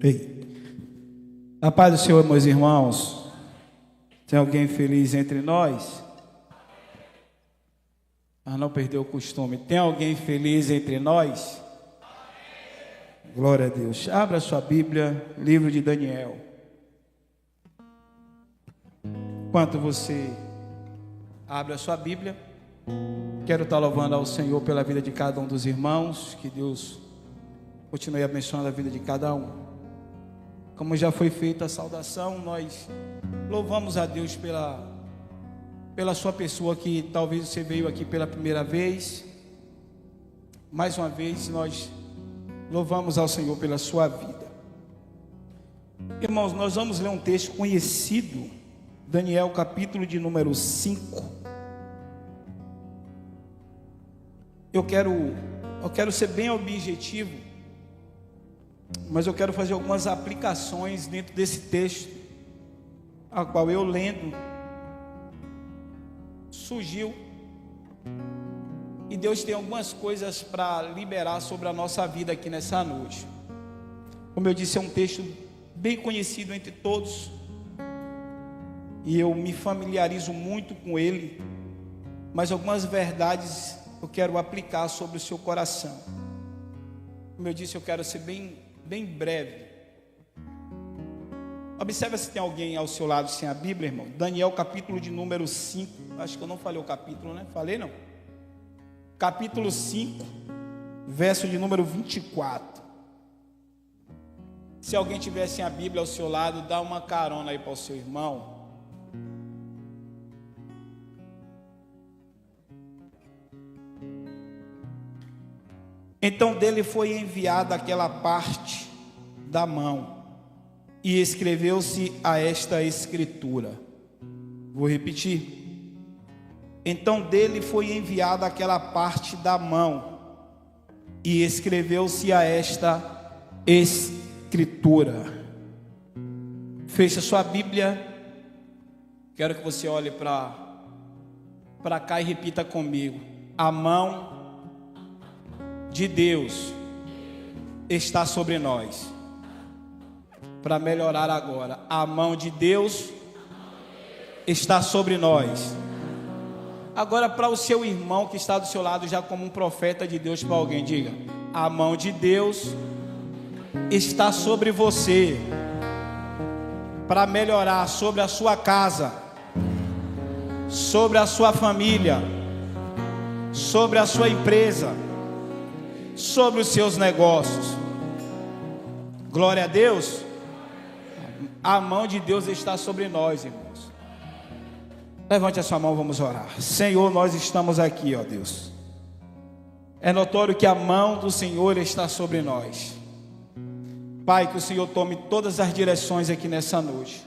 Ei. A paz do Senhor, meus irmãos. Tem alguém feliz entre nós? Mas não perdeu o costume. Tem alguém feliz entre nós? Glória a Deus. Abra sua Bíblia, livro de Daniel. Enquanto você abre a sua Bíblia, quero estar louvando ao Senhor pela vida de cada um dos irmãos. Que Deus continue abençoando a vida de cada um. Como já foi feita a saudação, nós louvamos a Deus pela sua pessoa, que talvez você veio aqui pela primeira vez. Mais uma vez nós louvamos ao Senhor pela sua vida. Irmãos, nós vamos ler um texto conhecido, Daniel capítulo de número 5. Eu quero ser bem objetivo, mas eu quero fazer algumas aplicações dentro desse texto, a qual eu lendo, surgiu, e Deus tem algumas coisas para liberar sobre a nossa vida aqui nessa noite. Como eu disse, é um texto bem conhecido entre todos, e eu me familiarizo muito com ele, mas algumas verdades eu quero aplicar sobre o seu coração. Como eu disse, eu quero ser bem breve. Observe se tem alguém ao seu lado sem a Bíblia, irmão. Daniel capítulo de número 5. Acho que eu não falei o capítulo, né? Falei não? Capítulo 5, verso de número 24. Se alguém tiver sem a Bíblia ao seu lado, dá uma carona aí para o seu irmão. Então dele foi enviada aquela parte da mão, e escreveu-se a esta escritura. Vou repetir. Então dele foi enviada aquela parte da mão, e escreveu-se a esta escritura. Feche a sua Bíblia. Quero que você olhe para cá e repita comigo. A mão de Deus está sobre nós. Para melhorar agora, a mão de Deus está sobre nós. Agora, para o seu irmão que está do seu lado, já como um profeta de Deus, para alguém, diga: a mão de Deus está sobre você, para melhorar sobre a sua casa, sobre a sua família, sobre a sua empresa, sobre os seus negócios. Glória a Deus. A mão de Deus está sobre nós, irmãos. Levante a sua mão, vamos orar. Senhor, nós estamos aqui, ó Deus. É notório que a mão do Senhor está sobre nós. Pai, que o Senhor tome todas as direções aqui nessa noite.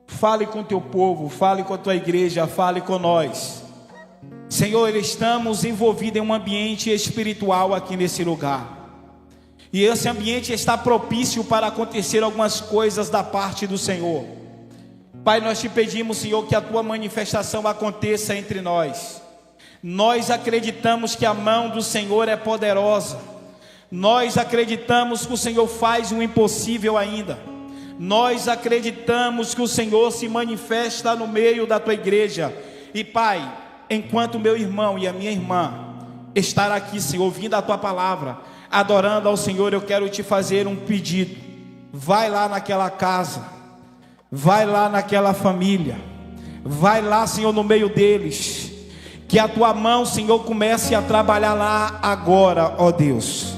Fale com o teu povo, fale com a tua igreja, fale com nós. Senhor, estamos envolvidos em um ambiente espiritual aqui nesse lugar. E esse ambiente está propício para acontecer algumas coisas da parte do Senhor. Pai, nós te pedimos, Senhor, que a tua manifestação aconteça entre nós. Nós acreditamos que a mão do Senhor é poderosa. Nós acreditamos que o Senhor faz o impossível ainda. Nós acreditamos que o Senhor se manifesta no meio da tua igreja. E Pai, enquanto meu irmão e a minha irmã estar aqui, Senhor, ouvindo a tua palavra, adorando ao Senhor, eu quero te fazer um pedido. Vai lá naquela casa, vai lá naquela família, vai lá, Senhor, no meio deles, que a tua mão, Senhor, comece a trabalhar lá agora, ó Deus.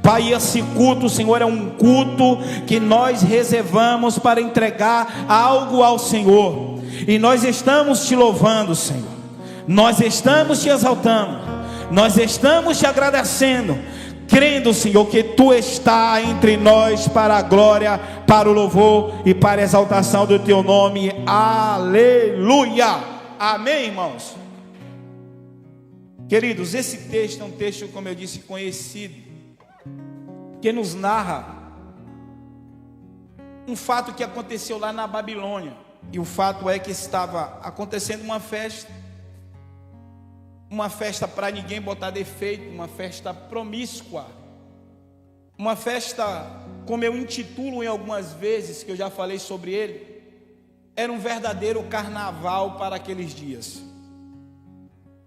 Pai, esse culto, Senhor, é um culto que nós reservamos para entregar algo ao Senhor, e nós estamos te louvando, Senhor, nós estamos te exaltando, nós estamos te agradecendo, crendo, Senhor, que tu está entre nós para a glória, para o louvor e para a exaltação do teu nome. Aleluia. Amém, irmãos. Queridos, esse texto é um texto, como eu disse, conhecido, que nos narra um fato que aconteceu lá na Babilônia. E o fato é que estava acontecendo uma festa para ninguém botar defeito, uma festa promíscua, uma festa como eu intitulo em algumas vezes, que eu já falei sobre ele, era um verdadeiro carnaval para aqueles dias.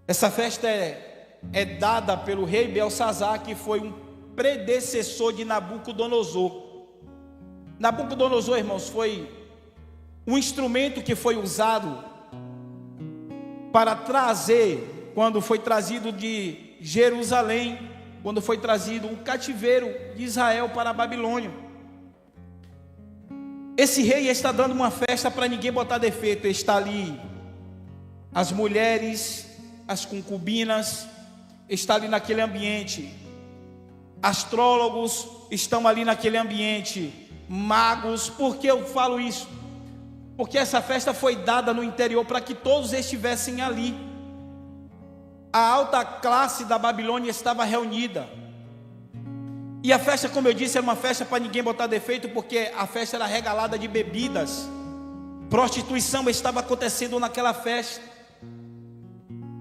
Essa festa é dada pelo rei Belsazar, que foi um predecessor de Nabucodonosor. Nabucodonosor, irmãos, foi um instrumento que foi usado para trazer, quando foi trazido de Jerusalém, quando foi trazido o cativeiro de Israel para a Babilônia. Esse rei está dando uma festa para ninguém botar defeito. Está ali as mulheres, as concubinas, está ali naquele ambiente. Astrólogos estão ali naquele ambiente. Magos. Por que eu falo isso? Porque essa festa foi dada no interior para que todos estivessem ali. A alta classe da Babilônia estava reunida. E a festa, como eu disse, era uma festa para ninguém botar defeito, porque a festa era regalada de bebidas. Prostituição estava acontecendo naquela festa.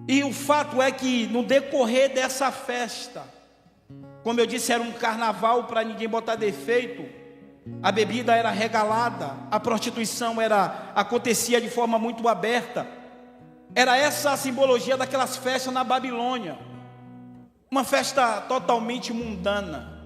E o fato é que no decorrer dessa festa, como eu disse, era um carnaval para ninguém botar defeito. A bebida era regalada, a prostituição acontecia de forma muito aberta. Era essa a simbologia daquelas festas na Babilônia. Uma festa totalmente mundana.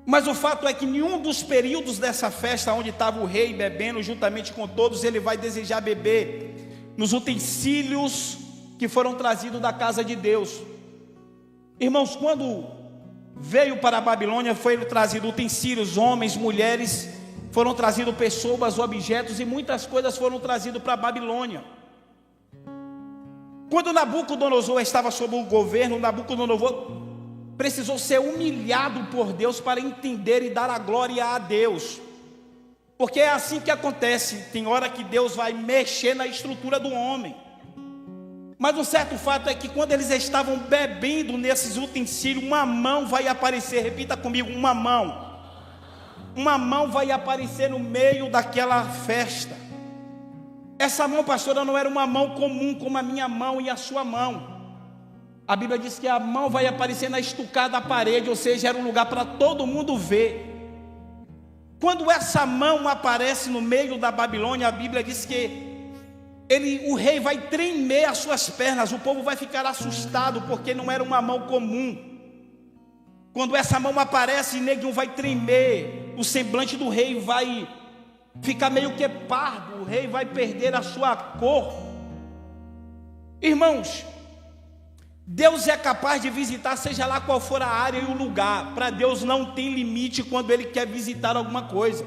Mas o fato é que em um dos períodos dessa festa, onde estava o rei bebendo juntamente com todos, ele vai desejar beber nos utensílios que foram trazidos da casa de Deus. Irmãos, quando veio para a Babilônia, foi trazido utensílios, homens, mulheres, foram trazidos pessoas, objetos, e muitas coisas foram trazidas para a Babilônia. Quando Nabucodonosor estava sob o governo, Nabucodonosor precisou ser humilhado por Deus para entender e dar a glória a Deus. Porque é assim que acontece, tem hora que Deus vai mexer na estrutura do homem. Mas um certo fato é que quando eles estavam bebendo nesses utensílios, uma mão vai aparecer, repita comigo, uma mão vai aparecer no meio daquela festa. Essa mão, pastora, não era uma mão comum como a minha mão e a sua mão. A Bíblia diz que a mão vai aparecer na estucada da parede, ou seja, era um lugar para todo mundo ver. Quando essa mão aparece no meio da Babilônia, a Bíblia diz que o rei vai tremer as suas pernas, o povo vai ficar assustado, porque não era uma mão comum. Quando essa mão aparece, neguinho vai tremer, o semblante do rei vai ficar meio que pardo, o rei vai perder a sua cor. Irmãos, Deus é capaz de visitar, seja lá qual for a área e o lugar. Para Deus não tem limite quando Ele quer visitar alguma coisa.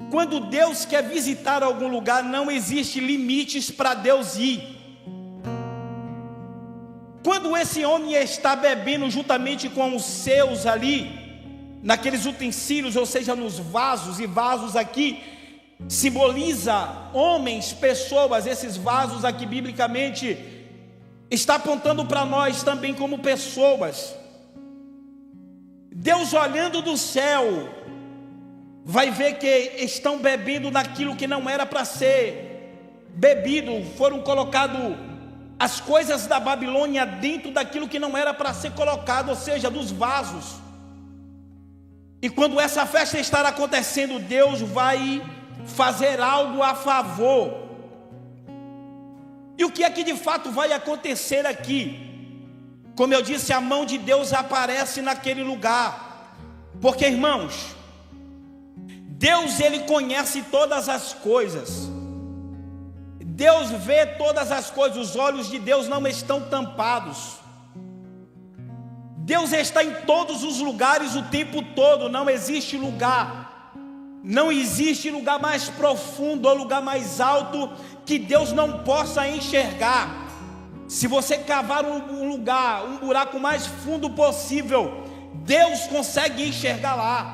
Quando Deus quer visitar algum lugar, não existe limites para Deus ir. Quando esse homem está bebendo juntamente com os seus ali, naqueles utensílios, ou seja, nos vasos, e vasos aqui simboliza homens, pessoas. Esses vasos aqui biblicamente está apontando para nós também como pessoas. Deus, olhando do céu, vai ver que estão bebendo naquilo que não era para ser bebido. Foram colocadas as coisas da Babilônia dentro daquilo que não era para ser colocado, ou seja, dos vasos. E quando essa festa estar acontecendo, Deus vai fazer algo a favor. E o que é que de fato vai acontecer aqui? Como eu disse, a mão de Deus aparece naquele lugar. Porque, irmãos, Deus, Ele conhece todas as coisas. Deus vê todas as coisas. Os olhos de Deus não estão tampados. Deus está em todos os lugares o tempo todo. Não existe lugar mais profundo ou lugar mais alto que Deus não possa enxergar. Se você cavar um buraco mais fundo possível, Deus consegue enxergar lá.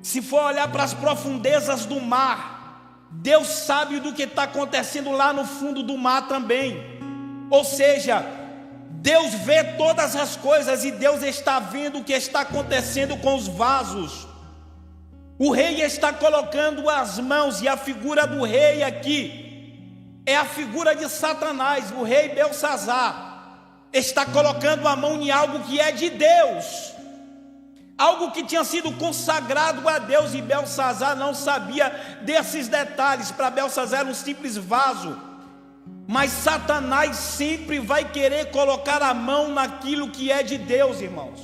Se for olhar para as profundezas do mar, Deus sabe do que está acontecendo lá no fundo do mar também. Ou seja, Deus vê todas as coisas e Deus está vendo o que está acontecendo com os vasos. O rei está colocando as mãos, e a figura do rei aqui é a figura de Satanás. O rei Belsazar está colocando a mão em algo que é de Deus. algo que tinha sido consagrado a Deus, e Beltsazar não sabia desses detalhes. Para Beltsazar era um simples vaso, mas Satanás sempre vai querer colocar a mão naquilo que é de Deus, irmãos.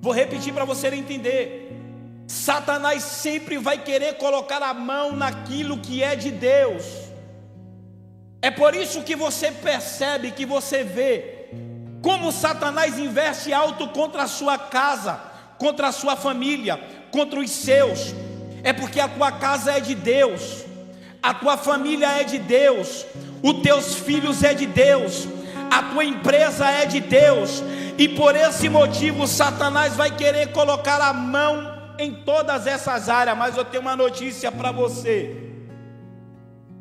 Vou repetir para você entender. Satanás sempre vai querer colocar a mão naquilo que é de Deus. É por isso que você percebe, que você vê como Satanás investe alto contra a sua casa, contra a sua família, contra os seus. É porque a tua casa é de Deus, a tua família é de Deus, os teus filhos é de Deus, a tua empresa é de Deus. E por esse motivo Satanás vai querer colocar a mão em todas essas áreas. Mas eu tenho uma notícia para você: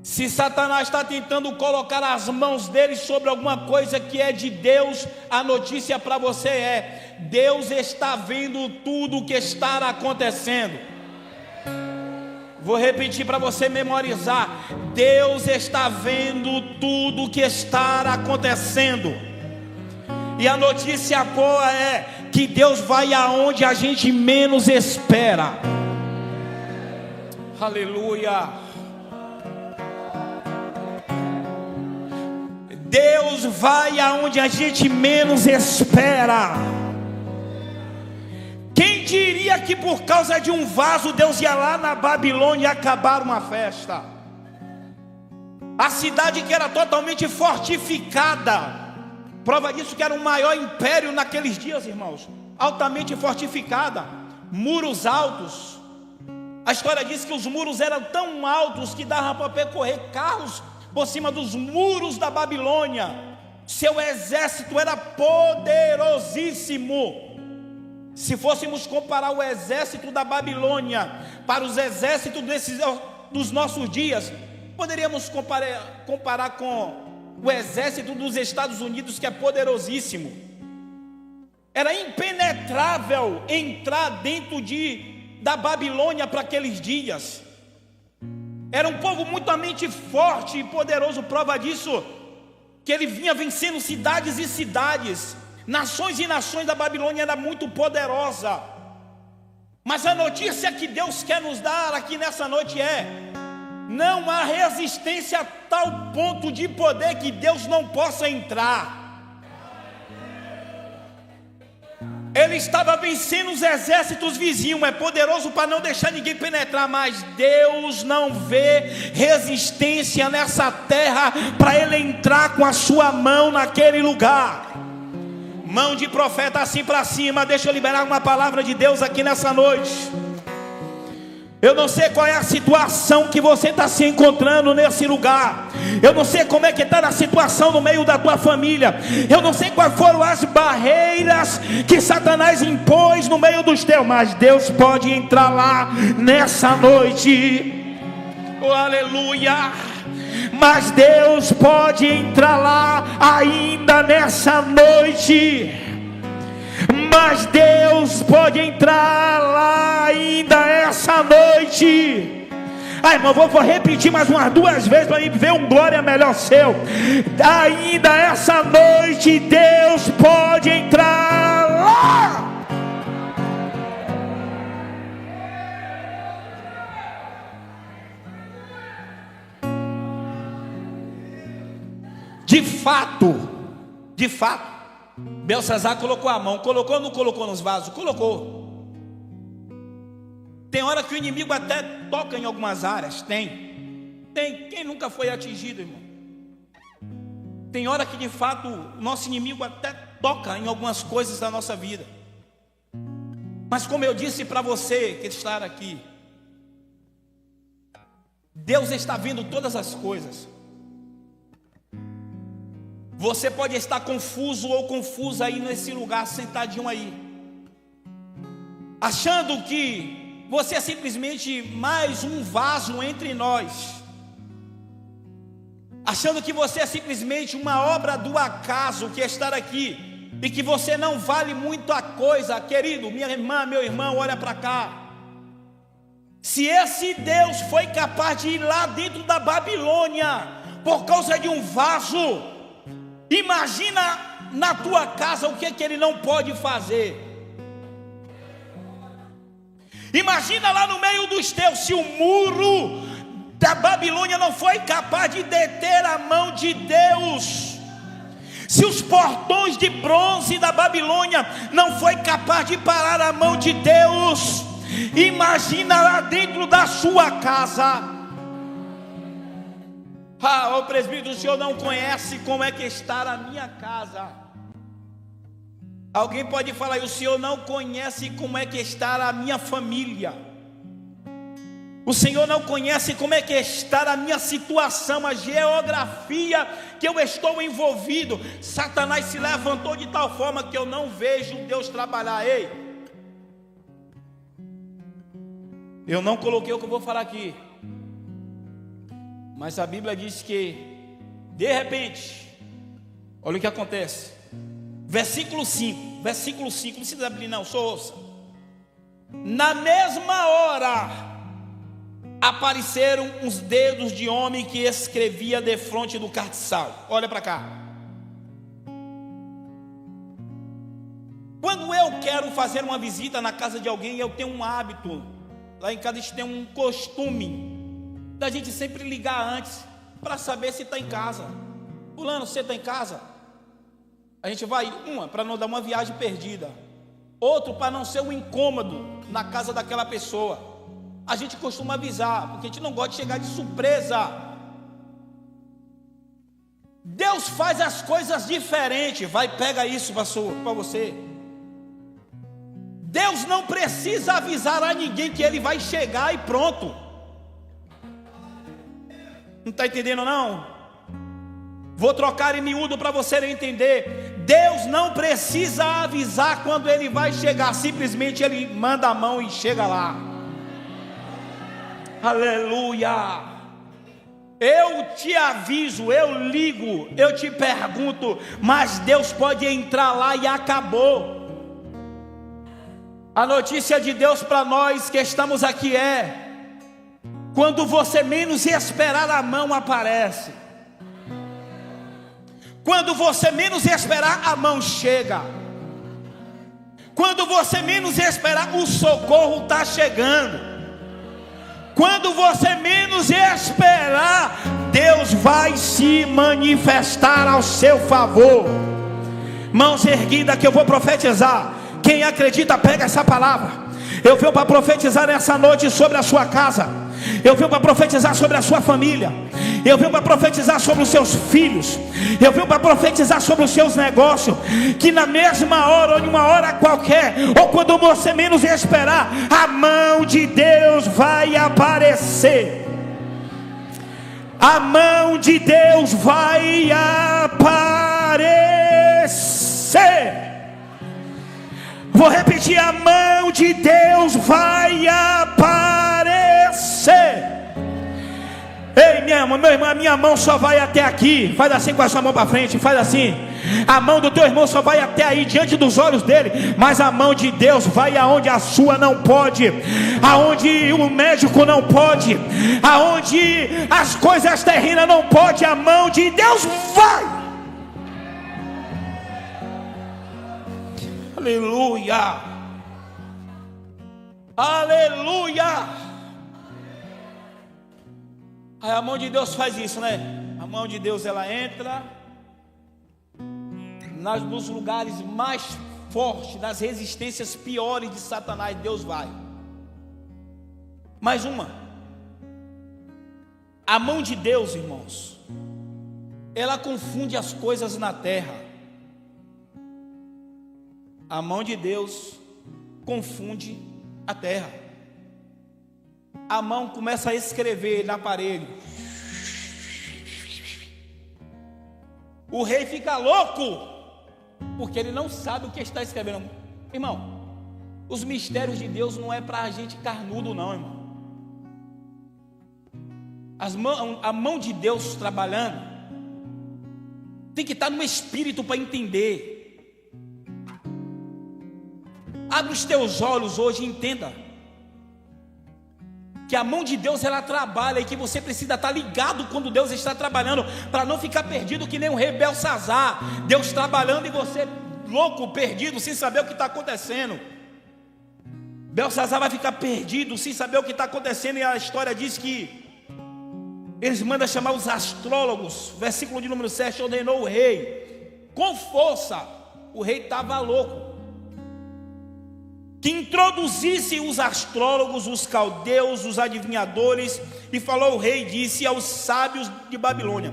se Satanás está tentando colocar as mãos dele sobre alguma coisa que é de Deus, a notícia para você é: Deus está vendo tudo o que está acontecendo. Vou repetir para você memorizar: Deus está vendo tudo o que está acontecendo. E a notícia boa é que Deus vai aonde a gente menos espera. Aleluia. Deus vai aonde a gente menos espera. Quem diria que por causa de um vaso Deus ia lá na Babilônia e acabar uma festa? A cidade que era totalmente fortificada, prova disso que era o maior império naqueles dias, irmãos, altamente fortificada, muros altos. A história diz que os muros eram tão altos que dava para percorrer carros por cima dos muros da Babilônia. Seu exército era poderosíssimo. Se fôssemos comparar o exército da Babilônia para os exércitos dos nossos dias, poderíamos comparar com o exército dos Estados Unidos, que é poderosíssimo. Era impenetrável entrar dentro da Babilônia para aqueles dias. Era um povo muitamente forte e poderoso. Prova disso que ele vinha vencendo cidades e cidades, nações e nações. Da Babilônia era muito poderosa. Mas a notícia que Deus quer nos dar aqui nessa noite é: não há resistência a tal ponto de poder que Deus não possa entrar. Ele estava vencendo os exércitos vizinhos, é poderoso para não deixar ninguém penetrar, mas Deus não vê resistência nessa terra para ele entrar com a sua mão naquele lugar. Mão de profeta assim para cima. Deixa eu liberar uma palavra de Deus aqui nessa noite. Eu não sei qual é a situação que você está se encontrando nesse lugar. Eu não sei como é que está a situação no meio da tua família. Eu não sei quais foram as barreiras que Satanás impôs no meio dos teus. Mas Deus pode entrar lá nessa noite. Oh, aleluia. Mas Deus pode entrar lá ainda nessa noite. Mas Deus pode entrar lá ainda essa noite. Ai, irmão, vou repetir mais umas 2 vezes para ver um glória melhor seu. Ainda essa noite Deus pode entrar lá. De fato, Beltsazar colocou a mão. Colocou ou não colocou nos vasos? Colocou. Tem hora que o inimigo até toca em algumas áreas. Tem. Quem nunca foi atingido, irmão? Tem hora que de fato o nosso inimigo até toca em algumas coisas da nossa vida. Mas como eu disse para você que está aqui, Deus está vendo todas as coisas. Você pode estar confuso ou confusa aí nesse lugar, sentadinho aí, achando que você é simplesmente mais um vaso entre nós, achando que você é simplesmente uma obra do acaso que está aqui, e que você não vale muita coisa. Querido, minha irmã, meu irmão, olha para cá. Se esse Deus foi capaz de ir lá dentro da Babilônia por causa de um vaso, imagina na tua casa o que ele não pode fazer. Imagina lá no meio dos teus, se o muro da Babilônia não foi capaz de deter a mão de Deus, se os portões de bronze da Babilônia não foi capaz de parar a mão de Deus, imagina lá dentro da sua casa. O presbítero, o senhor não conhece como é que está a minha casa. Alguém pode falar, o senhor não conhece como é que está a minha família. O Senhor não conhece como é que está a minha situação, a geografia que eu estou envolvido. Satanás se levantou de tal forma que eu não vejo Deus trabalhar. Ei, eu não coloquei o que eu vou falar aqui, mas a Bíblia diz que, de repente, olha o que acontece. Versículo 5, não precisa abrir não, só ouça. Na mesma hora apareceram uns dedos de homem que escrevia defronte do castiçal. Olha para cá. Quando eu quero fazer uma visita na casa de alguém, eu tenho um hábito. Lá em casa a gente tem um costume da gente sempre ligar antes para saber se está em casa. Fulano, você está em casa? A gente vai, para não dar uma viagem perdida, outro para não ser um incômodo na casa daquela pessoa. A gente costuma avisar, porque a gente não gosta de chegar de surpresa. Deus faz as coisas diferentes. Pega isso para você. Deus não precisa avisar a ninguém que Ele vai chegar e pronto. Não está entendendo não? Vou trocar em miúdo para você entender. Deus não precisa avisar quando Ele vai chegar. Simplesmente Ele manda a mão e chega lá. Aleluia. Eu te aviso, eu ligo, eu te pergunto, mas Deus pode entrar lá e acabou. A notícia de Deus para nós que estamos aqui é: quando você menos esperar, a mão aparece. Quando você menos esperar, a mão chega. Quando você menos esperar, o socorro está chegando. Quando você menos esperar, Deus vai se manifestar ao seu favor. Mãos erguidas que eu vou profetizar. Quem acredita, pega essa palavra. Eu venho para profetizar nessa noite sobre a sua casa. Eu venho para profetizar sobre a sua família. Eu venho para profetizar sobre os seus filhos. Eu venho para profetizar sobre os seus negócios. Que na mesma hora, ou em uma hora qualquer, ou quando você menos esperar, a mão de Deus vai aparecer. A mão de Deus vai aparecer. Vou repetir, a mão de Deus vai aparecer. Ei, minha irmã, meu irmão, a minha mão só vai até aqui. Faz assim com a sua mão para frente, faz assim. A mão do teu irmão só vai até aí, diante dos olhos dele. Mas a mão de Deus vai aonde a sua não pode, aonde o médico não pode, aonde as coisas terrenas não pode. A mão de Deus vai. Aleluia. Aleluia. Aí a mão de Deus faz isso, né? A mão de Deus, ela entra nos lugares mais fortes, nas resistências piores de Satanás. Deus vai. Mais uma. A mão de Deus, irmãos, ela confunde as coisas na terra. A mão de Deus confunde a terra. A mão começa a escrever na parede. O rei fica louco, porque ele não sabe o que está escrevendo. Irmão, os mistérios de Deus não é para a gente carnudo não, irmão. A mão de Deus trabalhando tem que estar no espírito para entender. Abre os teus olhos hoje e entenda que a mão de Deus, ela trabalha, e que você precisa estar ligado quando Deus está trabalhando, para não ficar perdido que nem um rei Belsazar. Deus trabalhando e você louco, perdido, sem saber o que está acontecendo. Belsazar vai ficar perdido, sem saber o que está acontecendo. E a história diz que eles mandam chamar os astrólogos. Versículo de número 7, ordenou o rei, com força. O rei estava louco, que introduzisse os astrólogos, os caldeus, os adivinhadores. E falou o rei, disse aos sábios de Babilônia: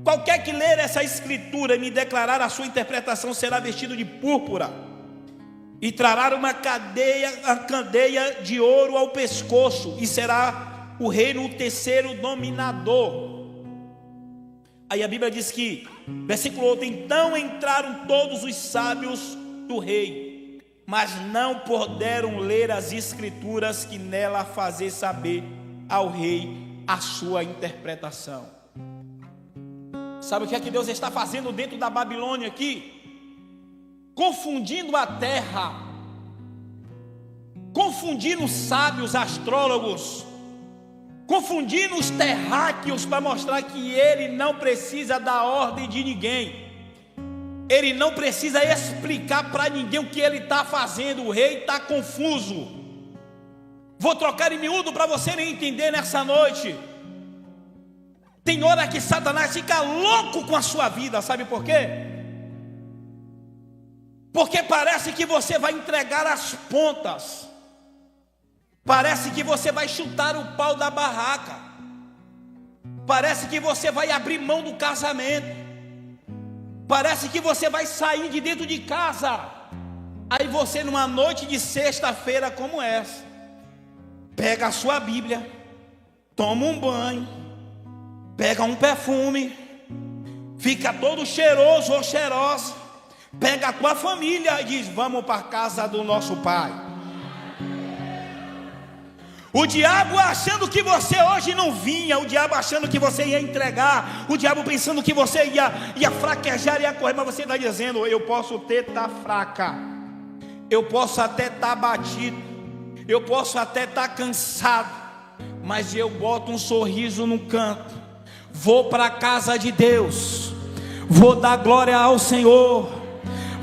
qualquer que ler essa escritura e me declarar a sua interpretação será vestido de púrpura e trará uma candeia de ouro ao pescoço, e será o reino o terceiro dominador. Aí a Bíblia diz que, versículo 8: então entraram todos os sábios do rei, mas não puderam ler as escrituras que nela fazer saber ao rei a sua interpretação. Sabe o que é que Deus está fazendo dentro da Babilônia aqui? Confundindo a terra, confundindo os sábios, astrólogos, confundindo os terráqueos, para mostrar que ele não precisa dar ordem de ninguém, ele não precisa explicar para ninguém o que ele está fazendo. O rei está confuso. Vou trocar em miúdo para você nem entender nessa noite. Tem hora que Satanás fica louco com a sua vida, sabe por quê? Porque parece que você vai entregar as pontas, parece que você vai chutar o pau da barraca, parece que você vai abrir mão do casamento, parece que você vai sair de dentro de casa. Aí você, numa noite de sexta-feira como essa, pega a sua Bíblia, toma um banho, pega um perfume, fica todo cheiroso ou cheirosa, pega a tua família e diz: vamos para a casa do nosso pai. O diabo achando que você hoje não vinha, o diabo achando que você ia entregar, o diabo pensando que você ia fraquejar, ia correr, mas você está dizendo: eu posso até estar fraca, eu posso até estar batido, eu posso até estar cansado, mas eu boto um sorriso no canto, vou para a casa de Deus, vou dar glória ao Senhor,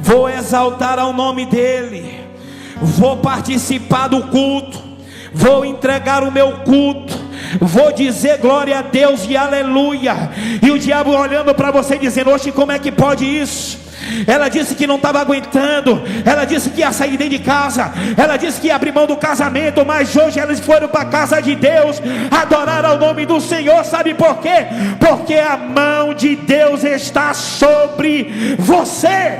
vou exaltar ao nome dEle, vou participar do culto, vou entregar o meu culto, vou dizer glória a Deus e aleluia. E o diabo olhando para você dizendo: oxe, como é que pode isso? Ela disse que não estava aguentando, ela disse que ia sair dentro de casa, ela disse que ia abrir mão do casamento, mas hoje eles foram para a casa de Deus, adorar ao nome do Senhor. Sabe por quê? Porque a mão de Deus está sobre você.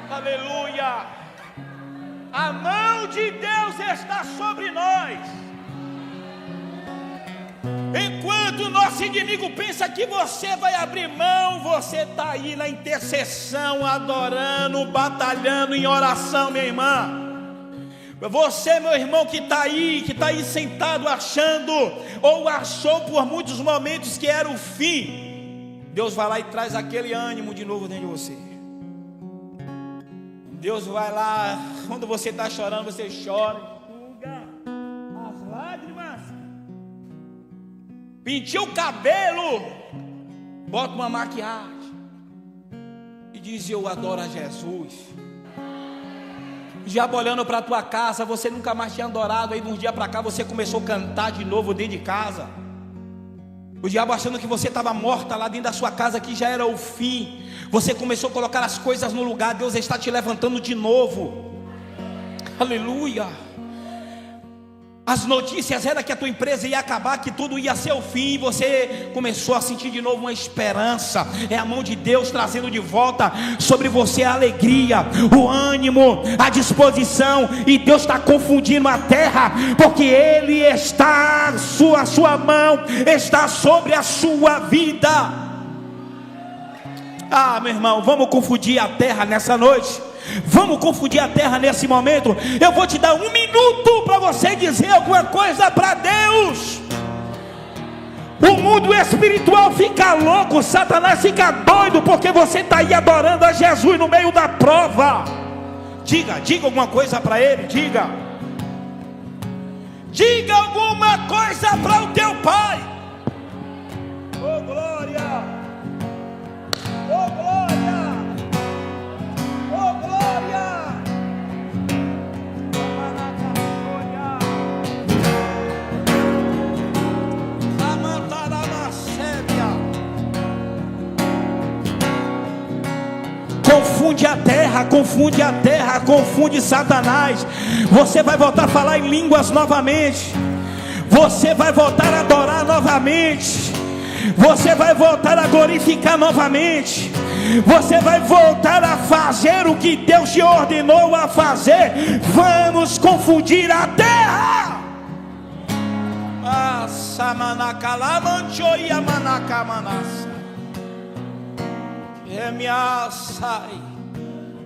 Aleluia! A mão de Deus está sobre nós. Enquanto o nosso inimigo pensa que você vai abrir mão, você está aí na intercessão, adorando, batalhando em oração, minha irmã. Você, meu irmão, que está aí sentado achando, ou achou por muitos momentos que era o fim, Deus vai lá e traz aquele ânimo de novo dentro de você. Deus vai lá, quando você está chorando, você chora, enxuga as lágrimas, pintou o cabelo, bota uma maquiagem e diz: eu adoro a Jesus. O diabo olhando para a tua casa, você nunca mais tinha adorado, aí de um dia para cá você começou a cantar de novo dentro de casa. O diabo achando que você estava morta lá dentro da sua casa, que já era o fim, você começou a colocar as coisas no lugar. Deus está te levantando de novo. Aleluia. As notícias eram que a tua empresa ia acabar, que tudo ia ser o fim, e você começou a sentir de novo uma esperança. É a mão de Deus trazendo de volta sobre você a alegria, o ânimo, a disposição. E Deus está confundindo a terra, porque Ele está, a sua mão está sobre a sua vida. Ah, meu irmão, vamos confundir a terra nessa noite. Vamos confundir a terra nesse momento. Eu vou te dar 1 minuto para você dizer alguma coisa para Deus. O mundo espiritual fica louco, Satanás fica doido, porque você está aí adorando a Jesus no meio da prova. Diga alguma coisa para ele, diga alguma coisa para o teu Pai. Oh glória, oh glória, oh glória. confunde a terra, confunde Satanás. Você vai voltar a falar em línguas novamente. Você vai voltar a adorar novamente. Você vai voltar a glorificar novamente. Você vai voltar a fazer o que Deus te ordenou a fazer. Vamos confundir a terra.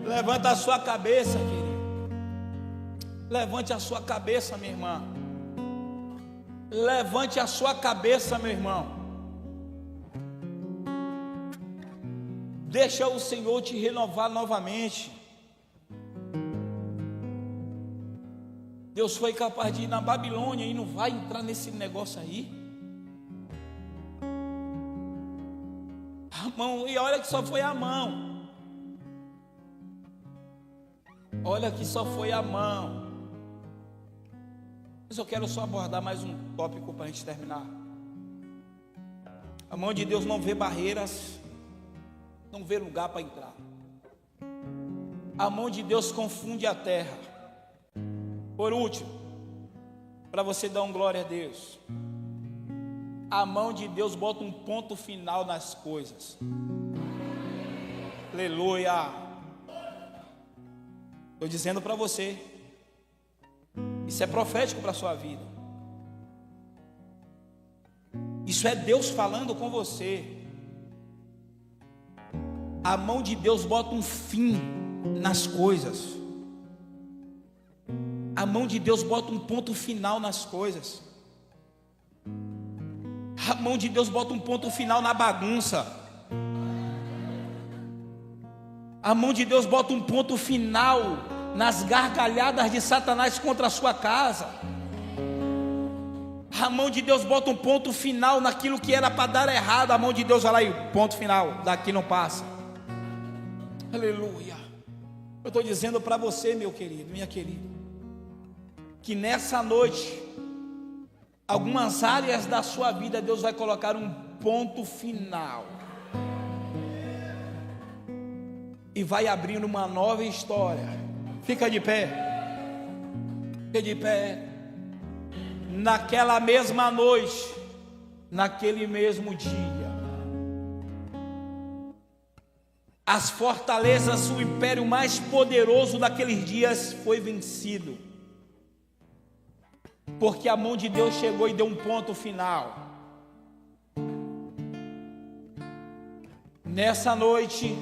Levanta a sua cabeça, querido. Levante a sua cabeça, minha irmã. Levante a sua cabeça, meu irmão. Deixa o Senhor te renovar novamente. Deus foi capaz de ir na Babilônia e não vai entrar nesse negócio aí. A mão, e olha que só foi a mão. Olha que só foi a mão. Mas eu quero só abordar mais um tópico para a gente terminar. A mão de Deus não vê barreiras, não vê lugar para entrar. A mão de Deus confunde a terra. Por último, para você dar glória a Deus, a mão de Deus bota um ponto final nas coisas. Aleluia. Estou dizendo para você, isso é profético para a sua vida. Isso é Deus falando com você. A mão de Deus bota um fim nas coisas. A mão de Deus bota um ponto final nas coisas. A mão de Deus bota um ponto final na bagunça. A mão de Deus bota um ponto final nas gargalhadas de Satanás contra a sua casa. A mão de Deus bota um ponto final naquilo que era para dar errado. A mão de Deus vai lá e ponto final, daqui não passa. Aleluia. Eu estou dizendo para você, meu querido, minha querida, que nessa noite, algumas áreas da sua vida, Deus vai colocar um ponto final. E vai abrindo uma nova história. Fica de pé. Fica de pé. Naquela mesma noite, naquele mesmo dia, as fortalezas, o império mais poderoso daqueles dias foi vencido. Porque a mão de Deus chegou e deu um ponto final. Nessa noite,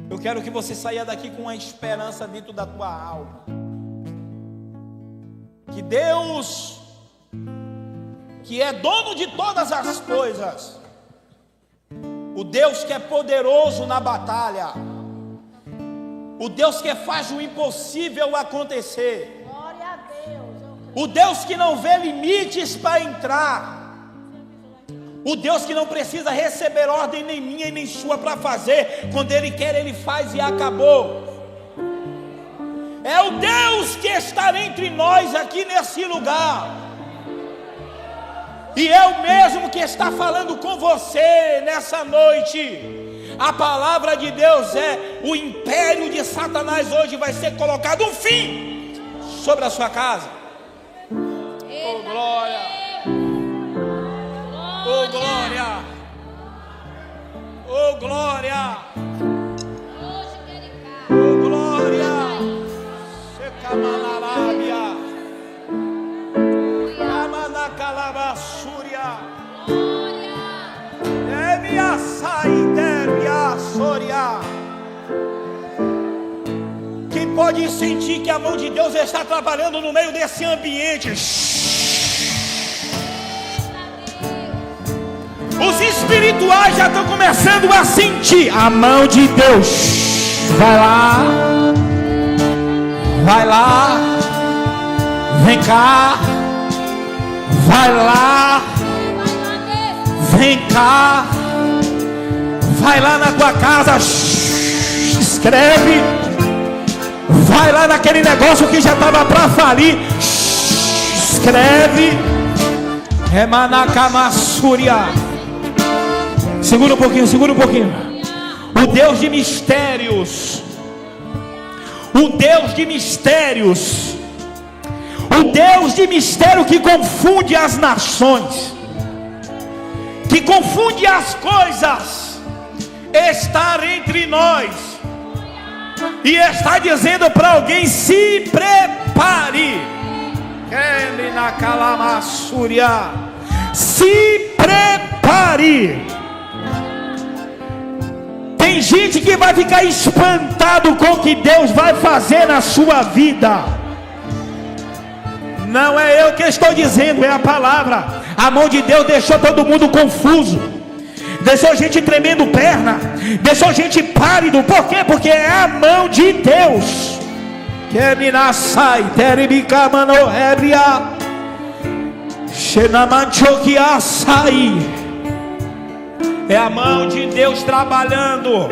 eu quero que você saia daqui com uma esperança dentro da tua alma. Que Deus, que é dono de todas as coisas, o Deus que é poderoso na batalha, o Deus que faz o impossível acontecer, o Deus que não vê limites para entrar, o Deus que não precisa receber ordem nem minha e nem sua para fazer, quando Ele quer Ele faz e acabou. É o Deus que está entre nós aqui nesse lugar, e é o mesmo que está falando com você nessa noite. A palavra de Deus é: o império de Satanás hoje vai ser colocado um fim sobre a sua casa. Oh glória, oh glória, oh glória, oh glória. Secamanarábia, Amanacalabassúria, Emia Saidéria Soria. Quem pode sentir que a mão de Deus está trabalhando no meio desse ambiente? Os espirituais já estão começando a sentir a mão de Deus. Vai lá, vai lá, vem cá, vai lá, vem cá, vai lá na tua casa, escreve, vai lá naquele negócio que já estava para falir, escreve, Remanacamassúria. Segura um pouquinho, segura um pouquinho. o Deus de mistérios, o Deus de mistérios, o Deus de mistério que confunde as nações, que confunde as coisas, estar entre nós e está dizendo para alguém: se prepare. Se prepare. Tem gente que vai ficar espantado com o que Deus vai fazer na sua vida. Não é eu que estou dizendo, é a palavra. A mão de Deus deixou todo mundo confuso, deixou gente tremendo perna, deixou gente pálido. Por quê? Porque é a mão de Deus. Que mina sai, terbica mano hebria, xenamanchokia sai. É a mão de Deus trabalhando.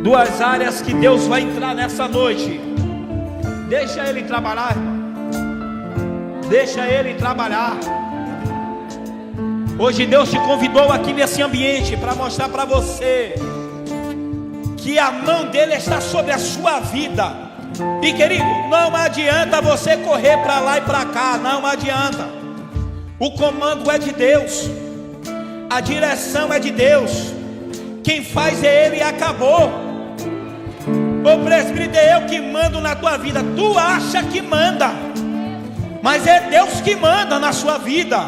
Duas áreas que Deus vai entrar nessa noite. Deixa Ele trabalhar, irmão. Deixa Ele trabalhar. Hoje Deus te convidou aqui nesse ambiente para mostrar para você que a mão dele está sobre a sua vida. E querido, não adianta você correr para lá e para cá, não adianta. O comando é de Deus, a direção é de Deus, quem faz é Ele e acabou. Ô presbítero, é eu que mando na tua vida. Tu acha que manda, mas é Deus que manda na sua vida.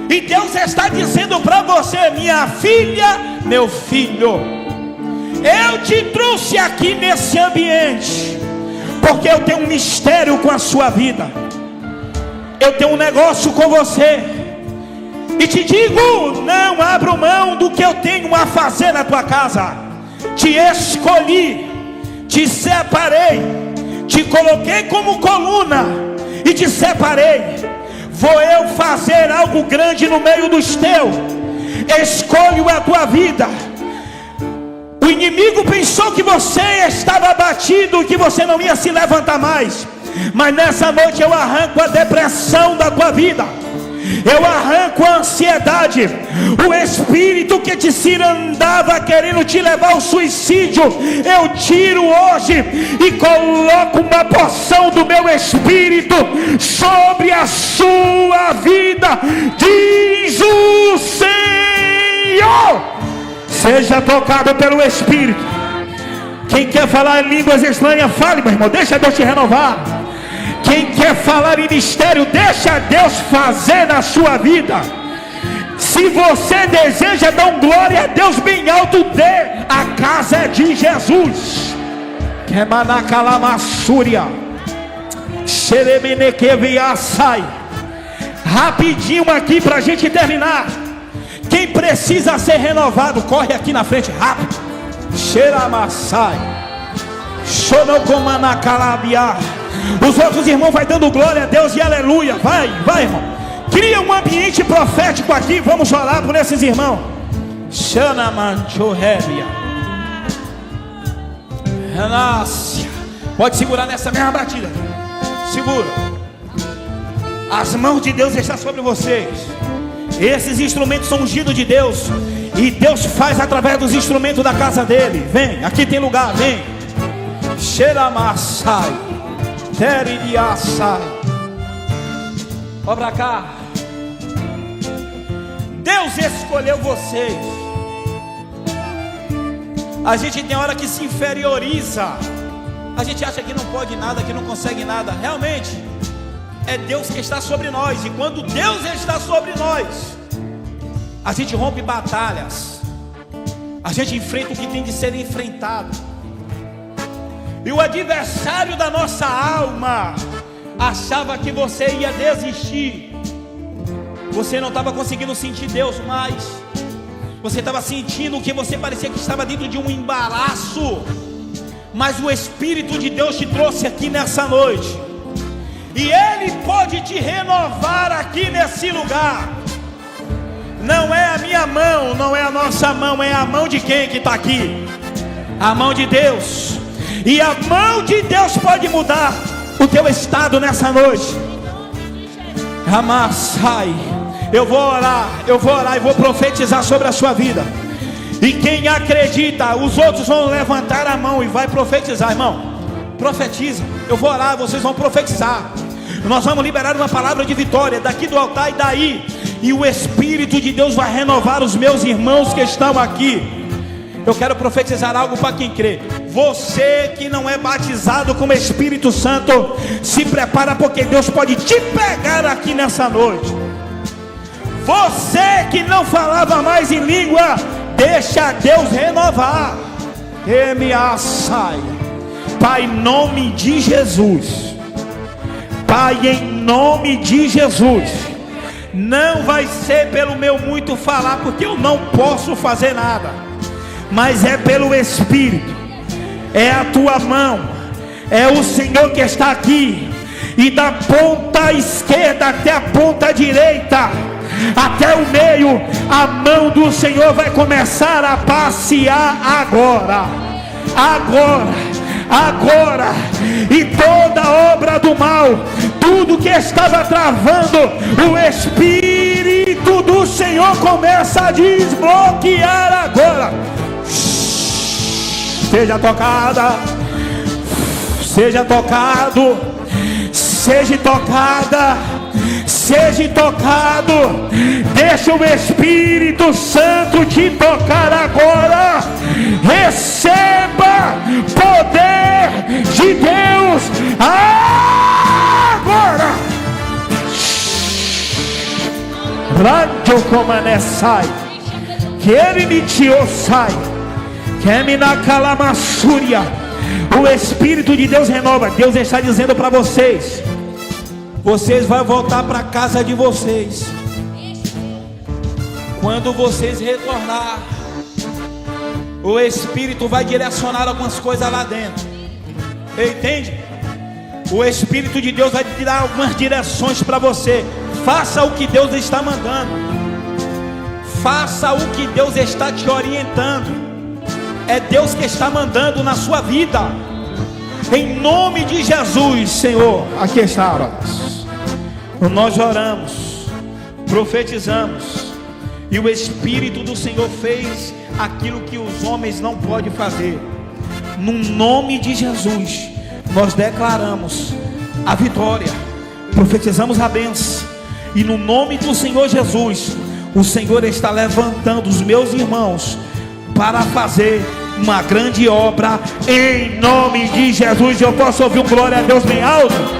E Deus está dizendo para você: minha filha, meu filho, eu te trouxe aqui nesse ambiente porque eu tenho um mistério com a sua vida. Eu tenho um negócio com você. E te digo, não abro mão do que eu tenho a fazer na tua casa. Te escolhi, te separei, te coloquei como coluna e te separei. Vou eu fazer algo grande no meio dos teus. Escolho a tua vida. O inimigo pensou que você estava abatido, que você não ia se levantar mais. Mas nessa noite eu arranco a depressão da tua vida. Eu arranco a ansiedade. O espírito que te cirandava querendo te levar ao suicídio, eu tiro hoje e coloco uma porção do meu espírito sobre a sua vida. Diz o Senhor. Seja tocado pelo Espírito. Quem quer falar em línguas estranhas, fale, meu irmão. Deixa Deus te renovar. Quem quer falar em mistério, deixa Deus fazer na sua vida. Se você deseja dar um glória a Deus bem alto, dê. A casa é de Jesus. Rapidinho aqui para a gente terminar. Quem precisa ser renovado, corre aqui na frente, rápido. Xeramassai, Xonocomanacalabia. Os outros irmãos vai dando glória a Deus e aleluia. Vai, irmão. Cria um ambiente profético aqui. Vamos orar por esses irmãos. Xanamanchorebia. Pode segurar nessa mesma batida. Segura. As mãos de Deus estão sobre vocês. Esses instrumentos são ungidos de Deus. E Deus faz através dos instrumentos da casa dele. Vem, aqui tem lugar, vem. Xeramassai, Teridiassai. Olha pra cá. Deus escolheu vocês. A gente tem hora que se inferioriza. A gente acha que não pode nada, que não consegue nada. Realmente é Deus que está sobre nós. E quando Deus está sobre nós, a gente rompe batalhas. A gente enfrenta o que tem de ser enfrentado. E o adversário da nossa alma achava que você ia desistir. Você não estava conseguindo sentir Deus mais. Você estava sentindo que você parecia que estava dentro de um embaraço. Mas o Espírito de Deus te trouxe aqui nessa noite. E Ele pode te renovar aqui nesse lugar. Não é a minha mão, não é a nossa mão, é a mão de quem que está aqui? A mão de Deus. E a mão de Deus pode mudar o teu estado nessa noite. Amassai. Eu vou orar e vou profetizar sobre a sua vida. E quem acredita, os outros vão levantar a mão e vai profetizar, irmão. Profetiza. Eu vou orar, vocês vão profetizar. Nós vamos liberar uma palavra de vitória daqui do altar e daí. E o Espírito de Deus vai renovar os meus irmãos que estão aqui. Eu quero profetizar algo para quem crê. Você que não é batizado com o Espírito Santo, se prepara, porque Deus pode te pegar aqui nessa noite. Você que não falava mais em língua, deixa Deus renovar. Que me saia. Pai, em nome de Jesus. Pai, em nome de Jesus. Não vai ser pelo meu muito falar, porque eu não posso fazer nada, mas é pelo Espírito. É a tua mão, é o Senhor que está aqui. E da ponta esquerda até a ponta direita, até o meio, a mão do Senhor vai começar a passear agora. Agora, e toda obra do mal, tudo que estava travando, o Espírito do Senhor começa a desbloquear agora. Seja tocada, seja tocado, seja tocada, seja tocado. Deixa o Espírito Santo te tocar agora. Receba poder de Deus agora. Rádio Comanessai, que ele me te sai, que me na calamassúria. O Espírito de Deus renova. Deus está dizendo para vocês: vocês vão voltar para a casa de vocês. Quando vocês retornar, o Espírito vai direcionar algumas coisas lá dentro. Entende? O Espírito de Deus vai te dar algumas direções para você. Faça o que Deus está mandando. Faça o que Deus está te orientando. É Deus que está mandando na sua vida. Em nome de Jesus, Senhor. Aqui está. Nós oramos, profetizamos, e o Espírito do Senhor fez aquilo que os homens não podem fazer. No nome de Jesus, nós declaramos a vitória, profetizamos a bênção, e no nome do Senhor Jesus, o Senhor está levantando os meus irmãos para fazer uma grande obra, em nome de Jesus. Eu posso ouvir um glória a Deus bem alto?